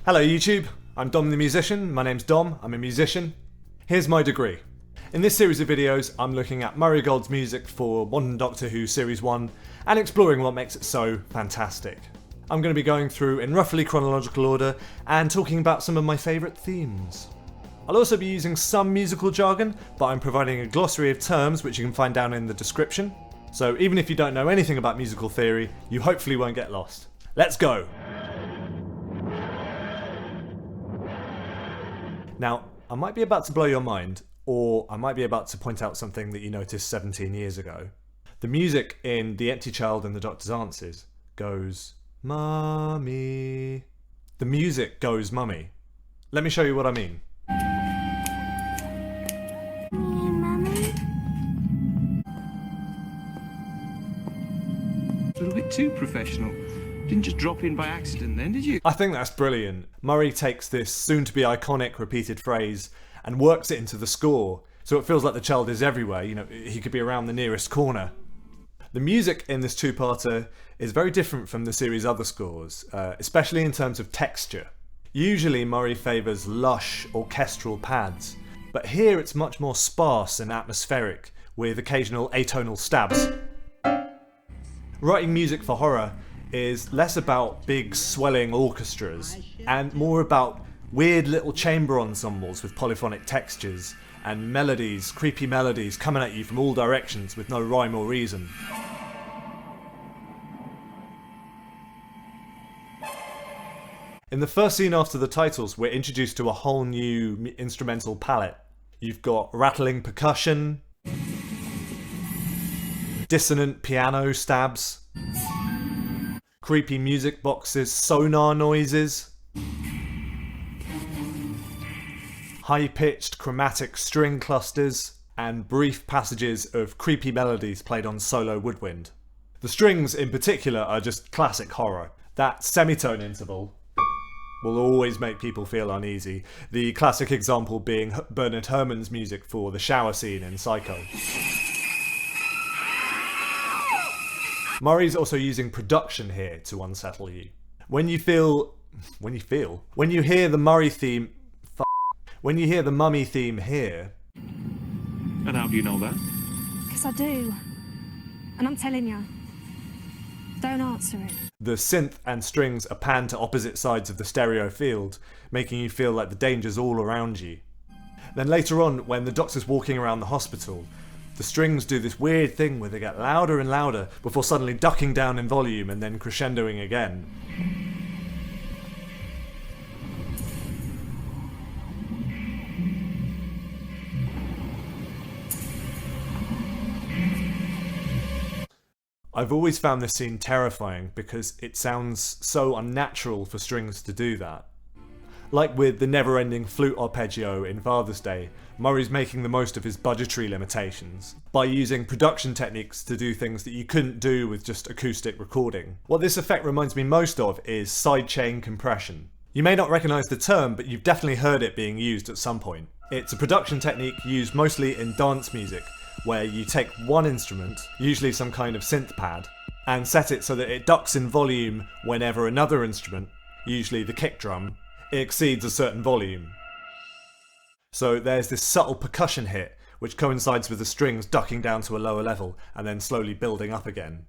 Hello YouTube, I'm Dom the musician. My name's Dom, I'm a musician. Here's my degree. In this series of videos, I'm looking at Murray Gold's music for Modern Doctor Who Series 1 and exploring what makes it so fantastic. I'm going to be going through in roughly chronological order and talking about some of my favourite themes. I'll also be using some musical jargon, but I'm providing a glossary of terms which you can find down in the description. So even if you don't know anything about musical theory, you hopefully won't get lost. Let's go! Now, I might be about to blow your mind, or I might be about to point out something that you noticed 17 years ago. The music in The Empty Child and the Doctor's Answers goes, Mummy. The music goes mummy. Let me show you what I mean. A little bit too professional. Didn't just drop in by accident then, did you? I think that's brilliant. Murray takes this soon-to-be iconic repeated phrase and works it into the score, so it feels like the child is everywhere, you know, he could be around the nearest corner. The music in this two-parter is very different from the series' other scores, especially in terms of texture. Usually Murray favours lush, orchestral pads, but here it's much more sparse and atmospheric, with occasional atonal stabs. Writing music for horror is less about big swelling orchestras and more about weird little chamber ensembles with polyphonic textures and melodies, creepy melodies coming at you from all directions with no rhyme or reason. In the first scene after the titles, we're introduced to a whole new instrumental palette. You've got rattling percussion, dissonant piano stabs, creepy music boxes, sonar noises, high-pitched chromatic string clusters, and brief passages of creepy melodies played on solo woodwind. The strings in particular are just classic horror. That semitone interval will always make people feel uneasy, the classic example being Bernard Herrmann's music for the shower scene in Psycho. Murray's also using production here to unsettle you. When you hear the Murray theme, when you hear the mummy theme here. And how do you know that? Because I do. And I'm telling you, don't answer it. The synth and strings are panned to opposite sides of the stereo field, making you feel like the danger's all around you. Then later on, when the Doctor's walking around the hospital, the strings do this weird thing where they get louder and louder before suddenly ducking down in volume and then crescendoing again. I've always found this scene terrifying because it sounds so unnatural for strings to do that. Like with the never-ending flute arpeggio in Father's Day, Murray's making the most of his budgetary limitations by using production techniques to do things that you couldn't do with just acoustic recording. What this effect reminds me most of is sidechain compression. You may not recognise the term, but you've definitely heard it being used at some point. It's a production technique used mostly in dance music, where you take one instrument, usually some kind of synth pad, and set it so that it ducks in volume whenever another instrument, usually the kick drum, exceeds a certain volume. So there's this subtle percussion hit which coincides with the strings ducking down to a lower level and then slowly building up again.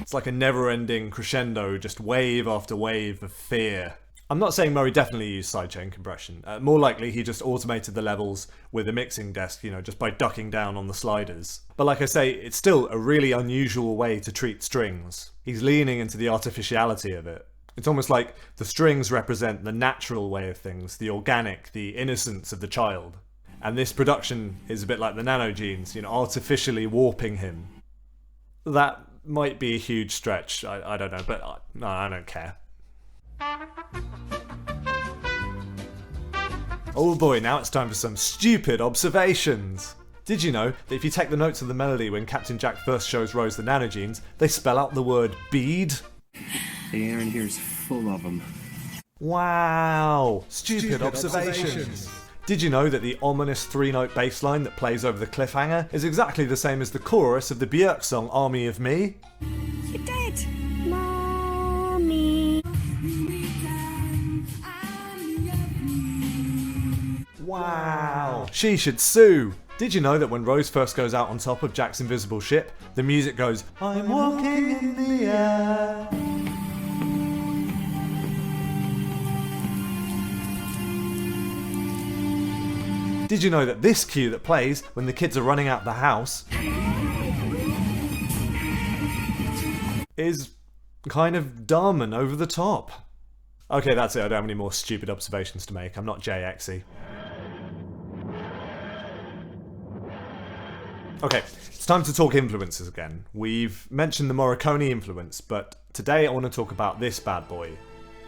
It's like a never-ending crescendo, just wave after wave of fear. I'm not saying Murray definitely used sidechain compression. More likely he just automated the levels with a mixing desk, you know, just by ducking down on the sliders. But like I say, it's still a really unusual way to treat strings. He's leaning into the artificiality of it. It's almost like the strings represent the natural way of things, the organic, the innocence of the child. And this production is a bit like the nanogenes, you know, artificially warping him. That might be a huge stretch, I don't know, but I don't care. Oh boy, now it's time for some stupid observations. Did you know that if you take the notes of the melody when Captain Jack first shows Rose the nanogenes, they spell out the word bead? The air in here is full of them. Wow! Stupid observations. Did you know that the ominous 3-note bass line that plays over the cliffhanger is exactly the same as the chorus of the Björk song Army of Me? You're dead. Mommy. Wow. She should sue. Did you know that when Rose first goes out on top of Jack's invisible ship, the music goes, I'm walking in the air. Did you know that this cue that plays when the kids are running out the house is kind of dumb and over the top? Okay, that's it. I don't have any more stupid observations to make. I'm not JXy. Okay, it's time to talk influences again. We've mentioned the Morricone influence, but today I want to talk about this bad boy.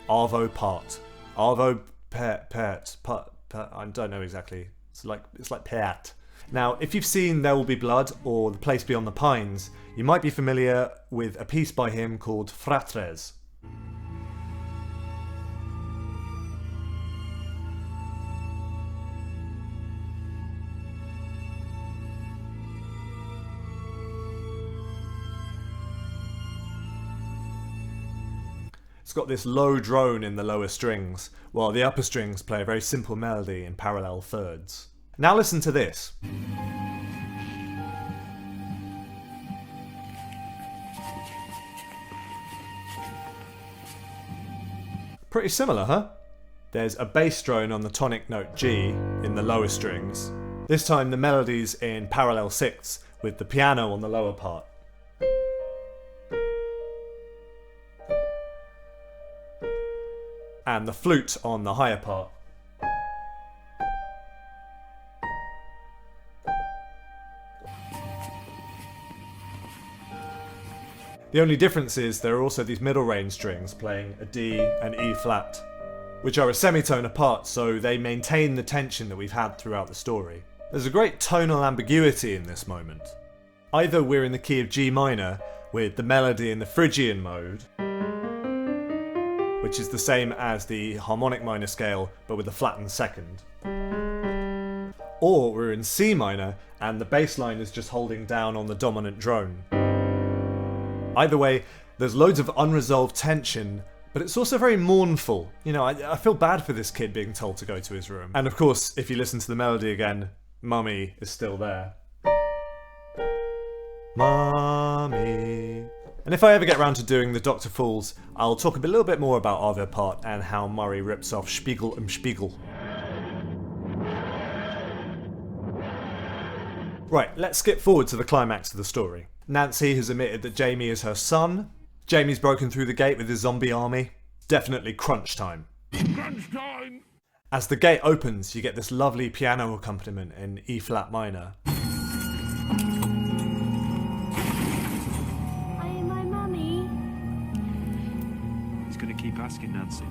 Arvo part. Arvo part. I don't know exactly. It's like Pert. Now, if you've seen There Will Be Blood or The Place Beyond the Pines, you might be familiar with a piece by him called Fratres. It's got this low drone in the lower strings, while the upper strings play a very simple melody in parallel thirds. Now listen to this. Pretty similar, huh? There's a bass drone on the tonic note G in the lower strings. This time the melody's in parallel sixths with the piano on the lower part. And the flute on the higher part. The only difference is there are also these middle range strings playing a D and E flat, which are a semitone apart, so they maintain the tension that we've had throughout the story. There's a great tonal ambiguity in this moment. Either we're in the key of G minor with the melody in the Phrygian mode, which is the same as the harmonic minor scale but with a flattened second. Or we're in C minor and the bass line is just holding down on the dominant drone. Either way, there's loads of unresolved tension, but it's also very mournful. You know, I feel bad for this kid being told to go to his room. And of course, if you listen to the melody again, Mummy is still there. Mummy. And if I ever get around to doing the Dr. Fools, I'll talk a little bit more about Arvo part and how Murray rips off Spiegel Spiegel. Right, let's skip forward to the climax of the story. Nancy has admitted that Jamie is her son. Jamie's broken through the gate with his zombie army. Definitely crunch time. Crunch time! As the gate opens, you get this lovely piano accompaniment in E flat minor. Going to keep asking Nancy.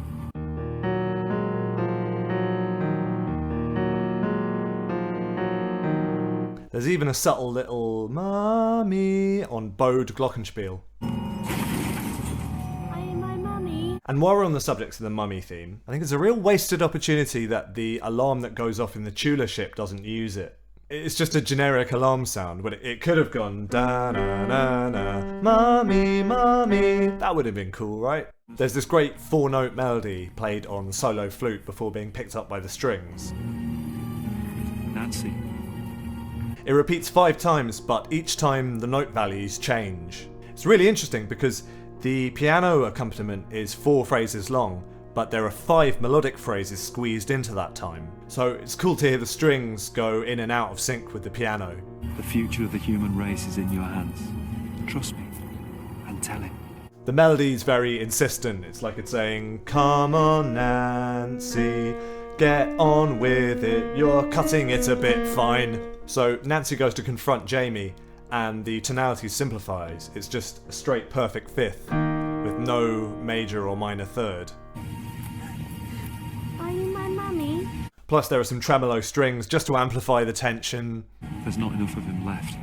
There's even a subtle little Mummy on bowed glockenspiel. And while we're on the subject of the Mummy theme, I think it's a real wasted opportunity that the alarm that goes off in the Tula ship doesn't use it. It's just a generic alarm sound, but it could have gone da-na-na-na, Mummy, Mummy. That would have been cool, right? There's this great 4-note melody played on solo flute before being picked up by the strings. Nancy. It repeats 5 times, but each time the note values change. It's really interesting because the piano accompaniment is 4 phrases long, but there are 5 melodic phrases squeezed into that time. So it's cool to hear the strings go in and out of sync with the piano. The future of the human race is in your hands. Trust me, and tell him. The melody's very insistent. It's like it's saying, come on Nancy, get on with it, you're cutting it a bit fine. So Nancy goes to confront Jamie, and the tonality simplifies. It's just a straight perfect fifth, with no major or minor third. Are you my mummy? Plus there are some tremolo strings just to amplify the tension. There's not enough of him left.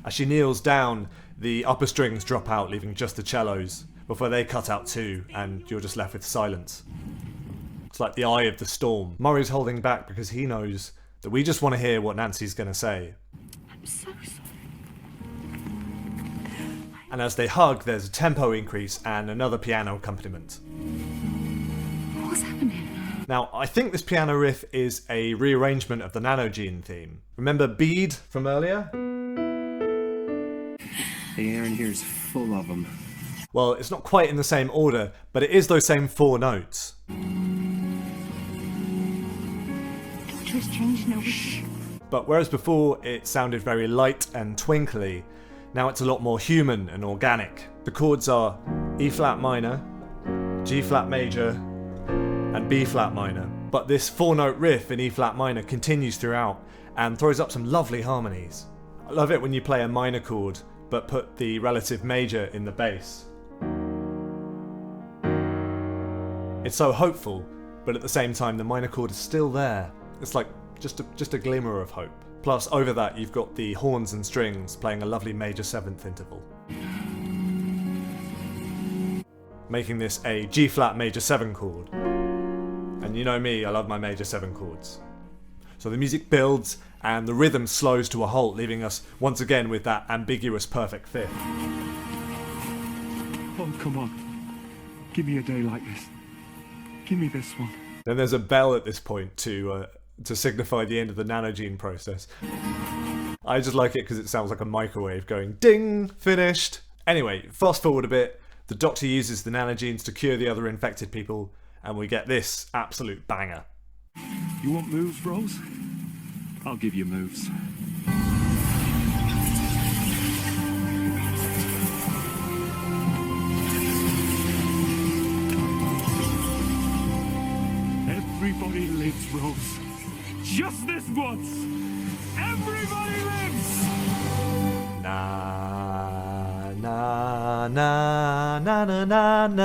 As she kneels down, the upper strings drop out, leaving just the cellos, before they cut out too, and you're just left with silence. It's like the eye of the storm. Murray's holding back because he knows that we just want to hear what Nancy's going to say. I'm so sorry. And as they hug, there's a tempo increase and another piano accompaniment. What's happening? Now, I think this piano riff is a rearrangement of the Nanogene theme. Remember Bead from earlier? The air in here is full of them. Well, it's not quite in the same order, but it is those same 4 notes. Just changed now. But whereas before it sounded very light and twinkly, now it's a lot more human and organic. The chords are E flat minor, G flat major, and B flat minor. But this 4-note riff in E flat minor continues throughout and throws up some lovely harmonies. I love it when you play a minor chord but put the relative major in the bass. It's so hopeful, but at the same time the minor chord is still there. It's like just a glimmer of hope. Plus over that you've got the horns and strings playing a lovely major 7th interval, making this a G flat major 7 chord. And you know me, I love my major 7 chords. So the music builds and the rhythm slows to a halt, leaving us once again with that ambiguous perfect 5th. Oh, come on. Give me a day like this. Give me this one. Then there's a bell at this point to signify the end of the Nanogene process. I just like it because it sounds like a microwave going ding, finished. Anyway, fast forward a bit, the Doctor uses the Nanogenes to cure the other infected people, and we get this absolute banger. You want moves, Rose? I'll give you moves. Everybody lives, Rose. Just this once. Everybody lives. Na na na na na na na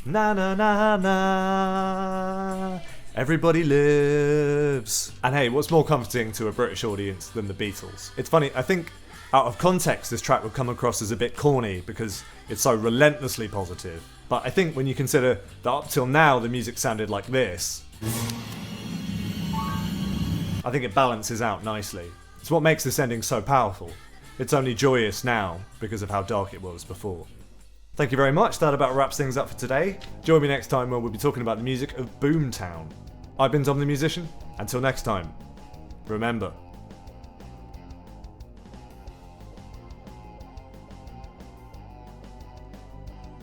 na na na na. Everybody lives. And hey, what's more comforting to a British audience than the Beatles? It's funny, I think out of context this track would come across as a bit corny because it's so relentlessly positive. But I think when you consider that up till now the music sounded like this, I think it balances out nicely. It's what makes this ending so powerful. It's only joyous now because of how dark it was before. Thank you very much, that about wraps things up for today. Join me next time when we'll be talking about the music of Boomtown. I've been Dom the Musician. Until next time, remember,